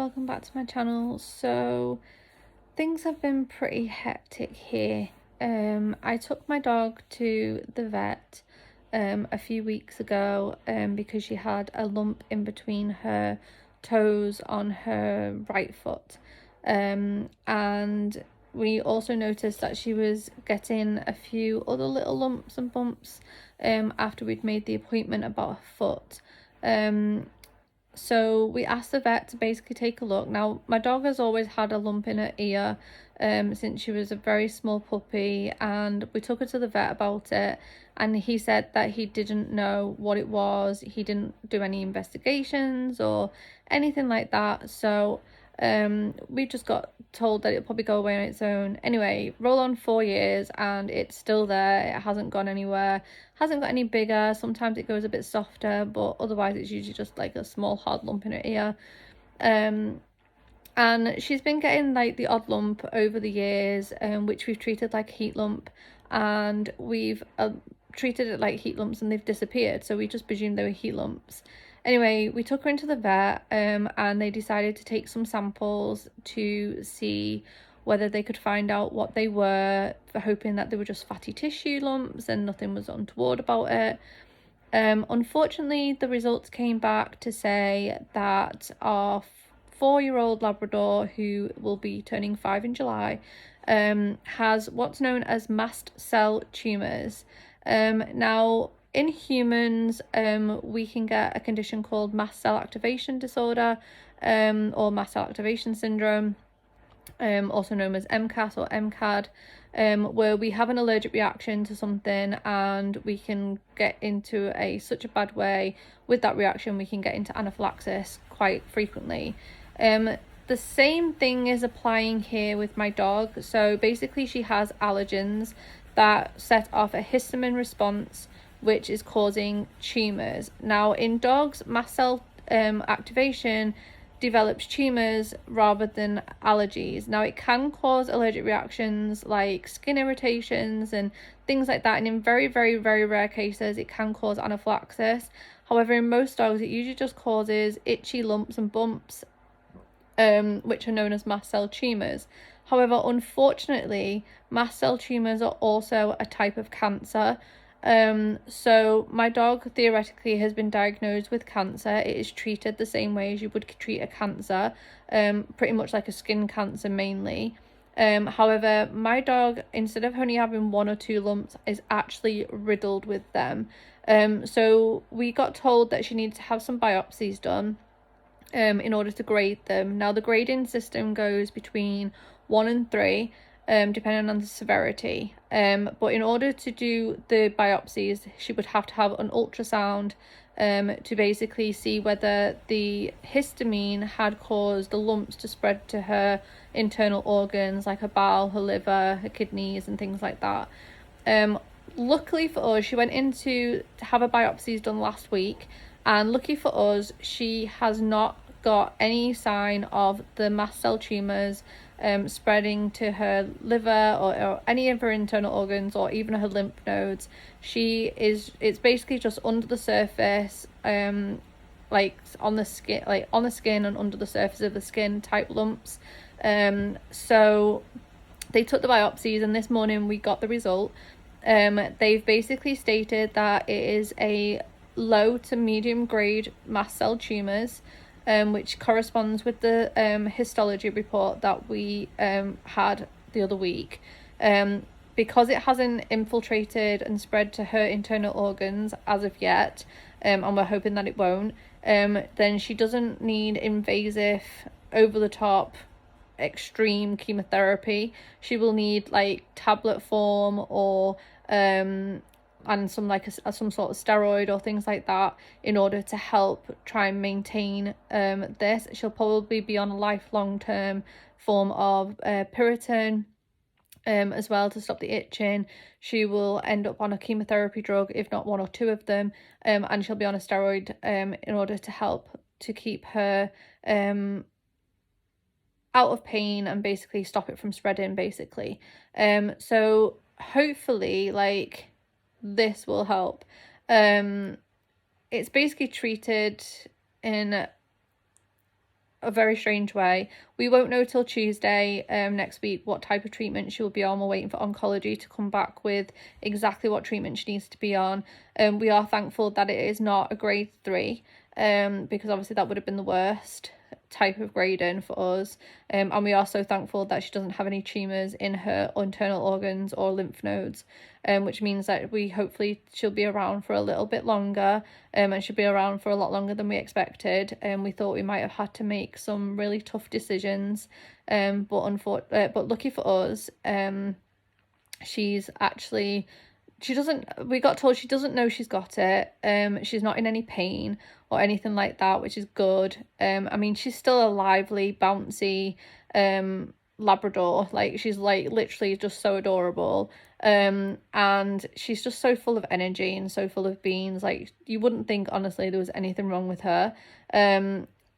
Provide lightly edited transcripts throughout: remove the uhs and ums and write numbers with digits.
welcome back to my channel. So things have been pretty hectic here. I took my dog to the vet a few weeks ago because she had a lump in between her toes on her right foot, and we also noticed that she was getting a few other little lumps and bumps after we'd made the appointment about her foot. So we asked the vet to basically take a look. Now, my dog has always had a lump in her ear since she was a very small puppy, and we took her to the vet about it, and he said that he didn't know what it was. He didn't do any investigations or anything like that. So we just got told that it'll probably go away on its own. Anyway, roll on 4 years and it's still there. It hasn't gone anywhere, hasn't got any bigger. Sometimes it goes a bit softer, but otherwise it's usually just like a small hard lump in her ear. And she's been getting like the odd lump over the years, which we've treated like a heat lump, and we've treated it like heat lumps and they've disappeared, so we just presumed they were heat lumps. Anyway, we took her into the vet and they decided to take some samples to see whether they could find out what they were, hoping that they were just fatty tissue lumps and nothing was untoward about it. Unfortunately, the results came back to say that our 4-year-old Labrador, who will be turning 5 in July, has what's known as mast cell tumours. Now, in humans, we can get a condition called mast cell activation disorder, or mast cell activation syndrome, also known as MCAS or MCAD, where we have an allergic reaction to something and we can get into such a bad way with that reaction, we can get into anaphylaxis quite frequently. The same thing is applying here with my dog. So basically she has allergens that set off a histamine response, which is causing tumours. Now, in dogs, mast cell activation develops tumours rather than allergies. Now, it can cause allergic reactions like skin irritations and things like that, and in very, very, very rare cases it can cause anaphylaxis. However, in most dogs it usually just causes itchy lumps and bumps, which are known as mast cell tumours. However, unfortunately, mast cell tumours are also a type of cancer. So my dog theoretically has been diagnosed with cancer. It is treated the same way as you would treat a cancer, pretty much like a skin cancer mainly. However, my dog, instead of only having 1 or 2 lumps, is actually riddled with them. So we got told that she needs to have some biopsies done in order to grade them. Now, the grading system goes between 1 and 3, depending on the severity. But in order to do the biopsies, she would have to have an ultrasound to basically see whether the histamine had caused the lumps to spread to her internal organs, like her bowel, her liver, her kidneys, and things like that. Luckily for us, she went in to have her biopsies done last week, and lucky for us, she has not got any sign of the mast cell tumours spreading to her liver or any of her internal organs or even her lymph nodes. It's basically just under the surface, like on the skin and under the surface of the skin type lumps. So they took the biopsies, and this morning we got the result. They've basically stated that it is a low to medium grade mast cell tumours, which corresponds with the histology report that we had the other week. Because it hasn't infiltrated and spread to her internal organs as of yet, and we're hoping that it won't, then she doesn't need invasive, over-the-top, extreme chemotherapy. She will need like tablet form or and some some sort of steroid or things like that in order to help try and maintain this. She'll probably be on a lifelong term form of Piriton as well to stop the itching. She will end up on a chemotherapy drug, if not 1 or 2 of them, and she'll be on a steroid in order to help to keep her out of pain and basically stop it from spreading, basically. So hopefully, like, this will help. It's basically treated in a very strange way. We won't know till Tuesday next week what type of treatment she will be on. We're waiting for oncology to come back with exactly what treatment she needs to be on. We are thankful that it is not a grade 3, because obviously that would have been the worst type of grading for us. And we are so thankful that she doesn't have any tumours in her internal organs or lymph nodes, which means that hopefully she'll be around for a little bit longer, and she'll be around for a lot longer than we expected. We thought we might have had to make some really tough decisions, but lucky for us, she's actually, we got told she doesn't know she's got it. She's not in any pain or anything like that, which is good. I mean, she's still a lively, bouncy Labrador. Like, she's like literally just so adorable. And she's just so full of energy and so full of beans. Like, you wouldn't think honestly there was anything wrong with her.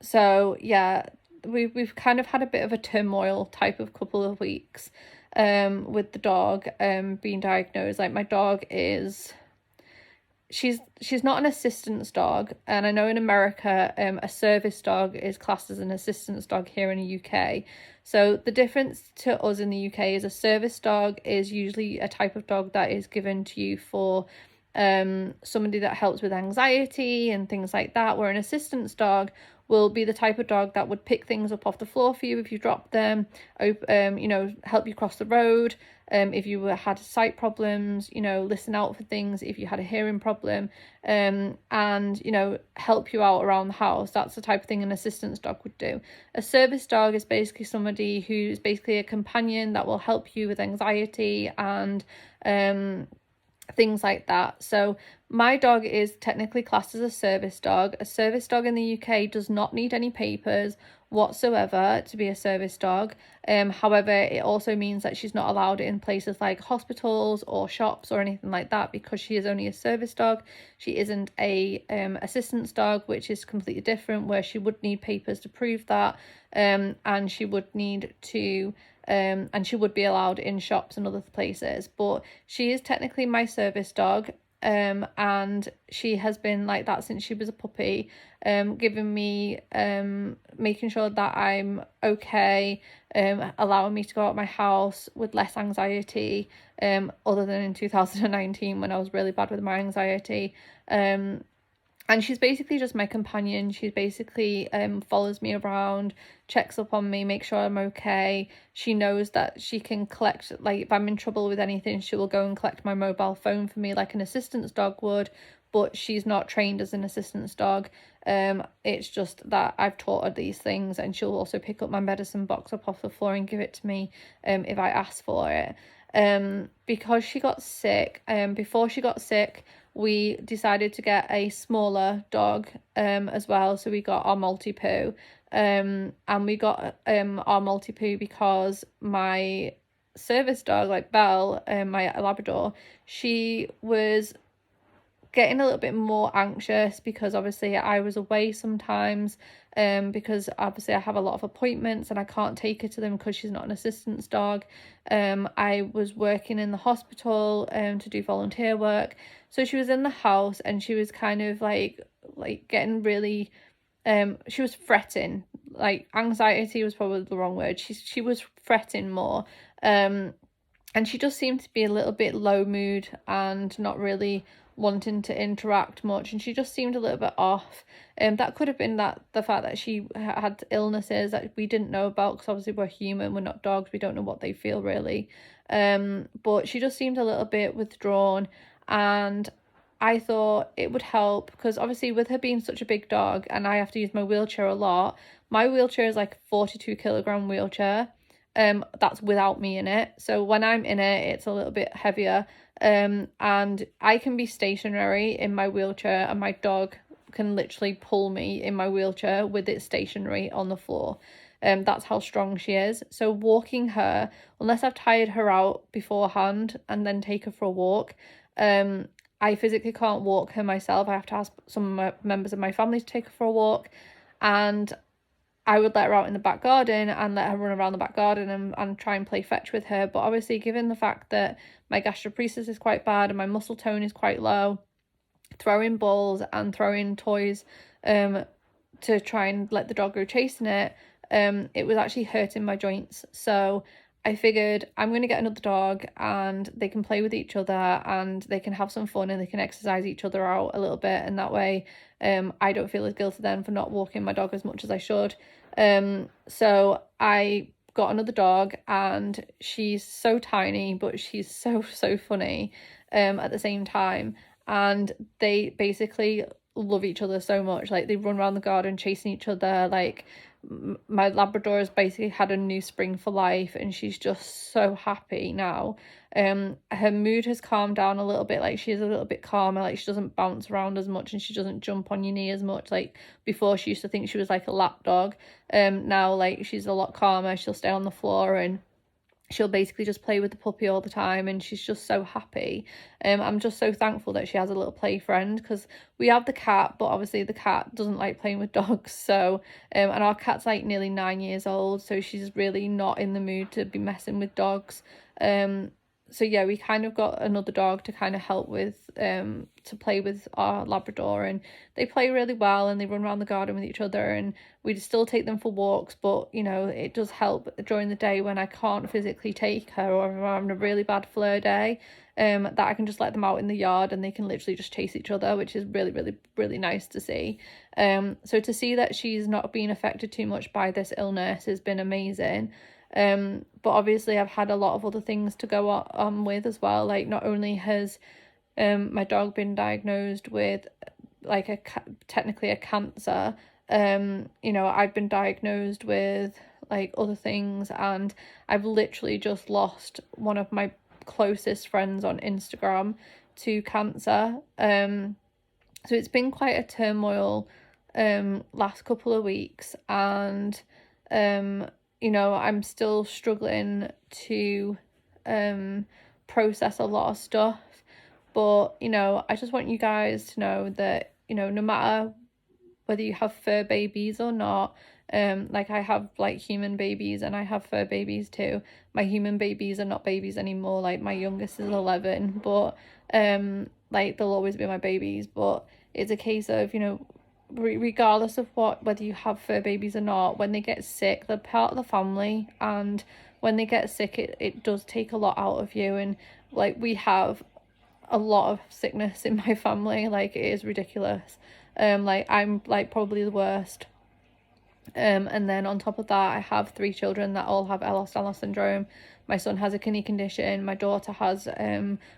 So yeah, we've kind of had a bit of a turmoil type of couple of weeks with the dog being diagnosed. Like, my dog is, she's not an assistance dog, and I know in America a service dog is classed as an assistance dog here in the UK. So the difference to us in the UK is a service dog is usually a type of dog that is given to you for somebody that helps with anxiety and things like that, where an assistance dog will be the type of dog that would pick things up off the floor for you if you dropped them, help you cross the road, if you had sight problems, listen out for things if you had a hearing problem, and help you out around the house. That's the type of thing an assistance dog would do. A service dog is basically somebody who's basically a companion that will help you with anxiety and things like that. So my dog is technically classed as a service dog. A service dog in the UK does not need any papers whatsoever to be a service dog. However, it also means that she's not allowed in places like hospitals or shops or anything like that, because she is only a service dog. She isn't a assistance dog, which is completely different, where she would need papers to prove that, and she would need to and she would be allowed in shops and other places. But she is technically my service dog, and she has been like that since she was a puppy, giving me, making sure that I'm okay, allowing me to go out my house with less anxiety, other than in 2019 when I was really bad with my anxiety. And she's basically just my companion. She basically follows me around, checks up on me, makes sure I'm okay. She knows that she can collect, like, if I'm in trouble with anything, she will go and collect my mobile phone for me like an assistance dog would, but she's not trained as an assistance dog. It's just that I've taught her these things, and she'll also pick up my medicine box up off the floor and give it to me if I ask for it. Because she got sick, before she got sick, we decided to get a smaller dog as well. So we got our Maltipoo, and we got our Maltipoo because my service dog, like Belle, my Labrador, she was getting a little bit more anxious because obviously I was away sometimes, because obviously I have a lot of appointments and I can't take her to them because she's not an assistance dog. I was working in the hospital to do volunteer work, so she was in the house and she was kind of like getting really, she was fretting. Like, anxiety was probably the wrong word. She was fretting more, and she just seemed to be a little bit low mood and not really wanting to interact much, and she just seemed a little bit off. That could have been the fact that she had illnesses that we didn't know about, because obviously we're human, we're not dogs, we don't know what they feel really. But she just seemed a little bit withdrawn, and I thought it would help because obviously with her being such a big dog and I have to use my wheelchair a lot. My wheelchair is like a 42-kilogram wheelchair. That's without me in it. So when I'm in it, it's a little bit heavier. And I can be stationary in my wheelchair and my dog can literally pull me in my wheelchair with it stationary on the floor. That's how strong she is. So walking her, unless I've tired her out beforehand and then take her for a walk, I physically can't walk her myself. I have to ask some members of my family to take her for a walk, and I would let her out in the back garden and let her run around the back garden and try and play fetch with her. But obviously, given the fact that my gastroparesis is quite bad and my muscle tone is quite low, throwing balls and throwing toys to try and let the dog go chasing it, it was actually hurting my joints. So I figured I'm going to get another dog and they can play with each other and they can have some fun and they can exercise each other out a little bit, and that way I don't feel as guilty then for not walking my dog as much as I should. So I got another dog, and she's so tiny but she's so funny at the same time, and they basically love each other so much. Like, they run around the garden chasing each other. Like, my Labrador has basically had a new spring for life, and she's just so happy now. Her mood has calmed down a little bit. Like, she's a little bit calmer. Like, she doesn't bounce around as much and she doesn't jump on your knee as much. Like, before she used to think she was like a lap dog. Now, like, she's a lot calmer. She'll stay on the floor and she'll basically just play with the puppy all the time, and she's just so happy. I'm just so thankful that she has a little play friend, because we have the cat, but obviously the cat doesn't like playing with dogs. So and our cat's like nearly 9 years old, so she's really not in the mood to be messing with dogs. So yeah, we kind of got another dog to kind of help with to play with our Labrador, and they play really well and they run around the garden with each other, and we still take them for walks. But you know, it does help during the day when I can't physically take her, or if I'm having a really bad flare day, that I can just let them out in the yard and they can literally just chase each other, which is really nice to see. So to see that she's not being affected too much by this illness has been amazing. But obviously I've had a lot of other things to go on with as well. Like, not only has my dog been diagnosed with like technically a cancer, you know, I've been diagnosed with like other things, and I've literally just lost one of my closest friends on Instagram to cancer. So it's been quite a turmoil last couple of weeks, and you know, I'm still struggling to process a lot of stuff. But, you know, I just want you guys to know that, you know, no matter whether you have fur babies or not, like, I have like human babies and I have fur babies too. My human babies are not babies anymore. Like, my youngest is 11, but like, they'll always be my babies. But it's a case of, you know, regardless of whether you have fur babies or not, when they get sick, they're part of the family, and when they get sick, it does take a lot out of you. And like, we have a lot of sickness in my family. Like, it is ridiculous. Like, I'm like probably the worst. And then on top of that, I have 3 children that all have Ehlers-Danlos syndrome. My son has a kidney condition. My daughter has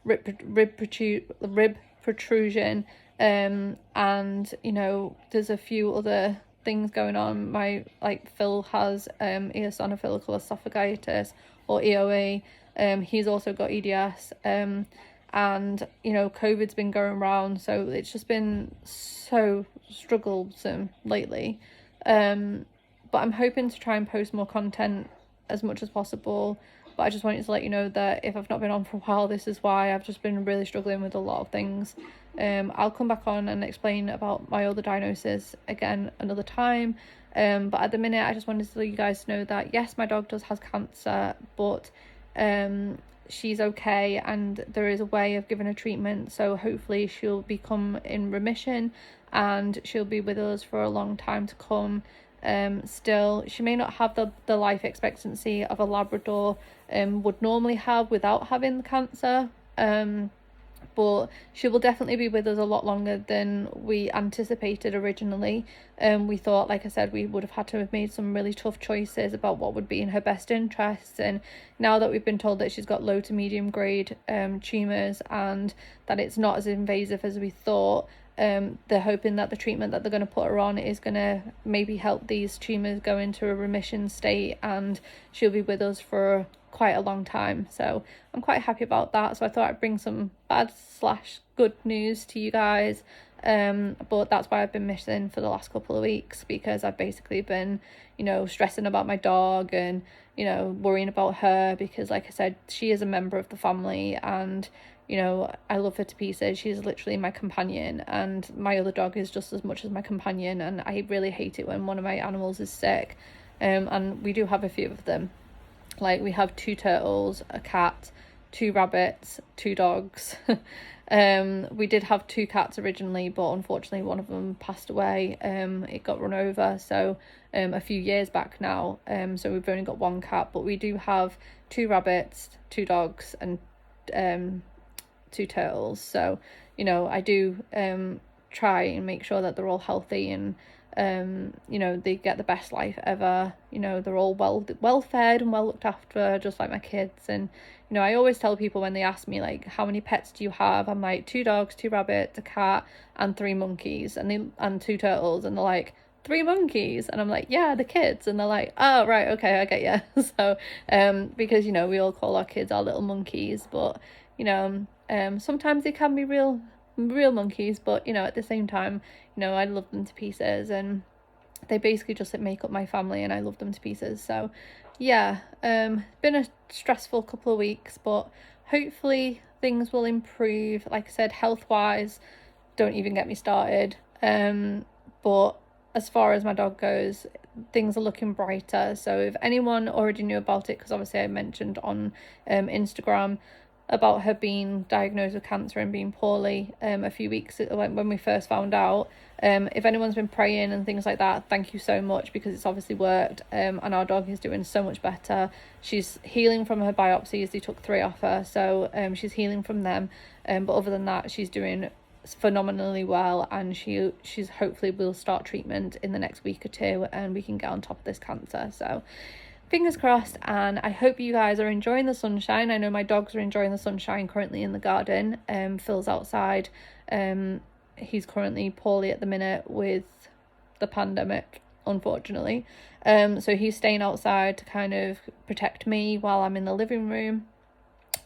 rib protrusion. And you know, there's a few other things going on. My Phil has eosinophilic esophagitis, or EOE. He's also got EDS. And you know, COVID's been going around, so it's just been so strugglesome lately. But I'm hoping to try and post more content as much as possible. But I just wanted to let you know that if I've not been on for a while, this is why. I've just been really struggling with a lot of things. I'll come back on and explain about my other diagnosis again another time. But at the minute, I just wanted to let you guys know that yes, my dog does have cancer, but she's okay, and there is a way of giving her treatment. So hopefully she'll become in remission, and she'll be with us for a long time to come. Still, she may not have the life expectancy of a Labrador would normally have without having the cancer, but she will definitely be with us a lot longer than we anticipated originally. We thought, like I said, we would have had to have made some really tough choices about what would be in her best interests, and now that we've been told that she's got low to medium grade tumours, and that it's not as invasive as we thought, they're hoping that the treatment that they're going to put her on is going to maybe help these tumours go into a remission state, and she'll be with us for quite a long time. So I'm quite happy about that. So I thought I'd bring some bad/good news to you guys. But that's why I've been missing for the last couple of weeks, because I've basically been, you know, stressing about my dog and, you know, worrying about her, because like I said, she is a member of the family, and you know, I love her to pieces. She's literally my companion, and my other dog is just as much as my companion, and I really hate it when one of my animals is sick. And we do have a few of them. Like, we have 2 turtles, a cat, 2 rabbits, 2 dogs. We did have 2 cats originally, but unfortunately one of them passed away. It got run over, so a few years back now. So we've only got 1 cat, but we do have 2 rabbits, 2 dogs, and 2 turtles. So, you know, I do try and make sure that they're all healthy and you know, they get the best life ever. You know, they're all well fed and well looked after, just like my kids. And you know, I always tell people when they ask me like, how many pets do you have, I'm like, 2 dogs, 2 rabbits, a cat, and 3 monkeys, and 2 turtles. And they're like, 3 monkeys? And I'm like, yeah, the kids. And they're like, oh right, okay, I get you. So because, you know, we all call our kids our little monkeys, but you know, sometimes they can be real monkeys, but you know, at the same time, you know, I love them to pieces, and they basically just make up my family, and I love them to pieces. So yeah, been a stressful couple of weeks, but hopefully things will improve. Like I said, health wise, don't even get me started. But as far as my dog goes, things are looking brighter. So if anyone already knew about it, because obviously I mentioned on Instagram about her being diagnosed with cancer and being poorly a few weeks when we first found out. If anyone's been praying and things like that, thank you so much, because it's obviously worked, and our dog is doing so much better. She's healing from her biopsies. They took 3 off her, so she's healing from them, but other than that, she's doing phenomenally well, and she's hopefully will start treatment in the next week or 2, and we can get on top of this cancer. So fingers crossed, and I hope you guys are enjoying the sunshine. I know my dogs are enjoying the sunshine currently in the garden. Phil's outside. He's currently poorly at the minute with the pandemic, unfortunately. So he's staying outside to kind of protect me while I'm in the living room.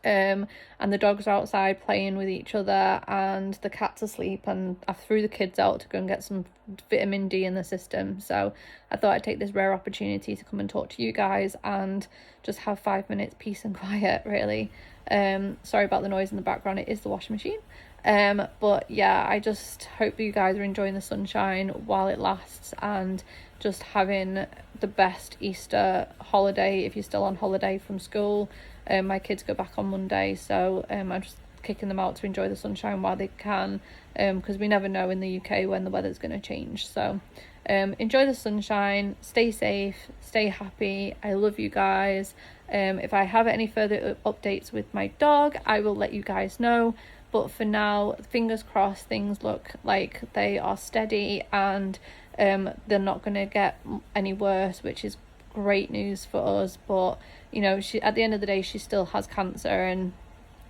And the dogs are outside playing with each other, and the cat's asleep, and I threw the kids out to go and get some vitamin D in the system. So I thought I'd take this rare opportunity to come and talk to you guys and just have 5 minutes peace and quiet, really. Sorry about the noise in the background, it is the washing machine. But yeah, I just hope you guys are enjoying the sunshine while it lasts, and just having the best Easter holiday if you're still on holiday from school. My kids go back on Monday, so I'm just kicking them out to enjoy the sunshine while they can, because we never know in the UK when the weather's going to change. So enjoy the sunshine, stay safe, stay happy. I love you guys. If I have any further updates with my dog, I will let you guys know. But for now, fingers crossed, things look like they are steady, and they're not going to get any worse, which is great news for us. But you know, she, at the end of the day, she still has cancer, and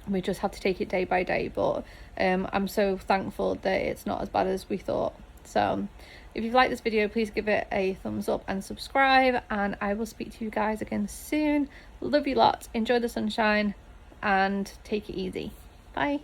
we just have to take it day by day. But I'm so thankful that it's not as bad as we thought. So if you've liked this video, please give it a thumbs up and subscribe, and I will speak to you guys again soon. Love you lots, enjoy the sunshine, and take it easy. Bye.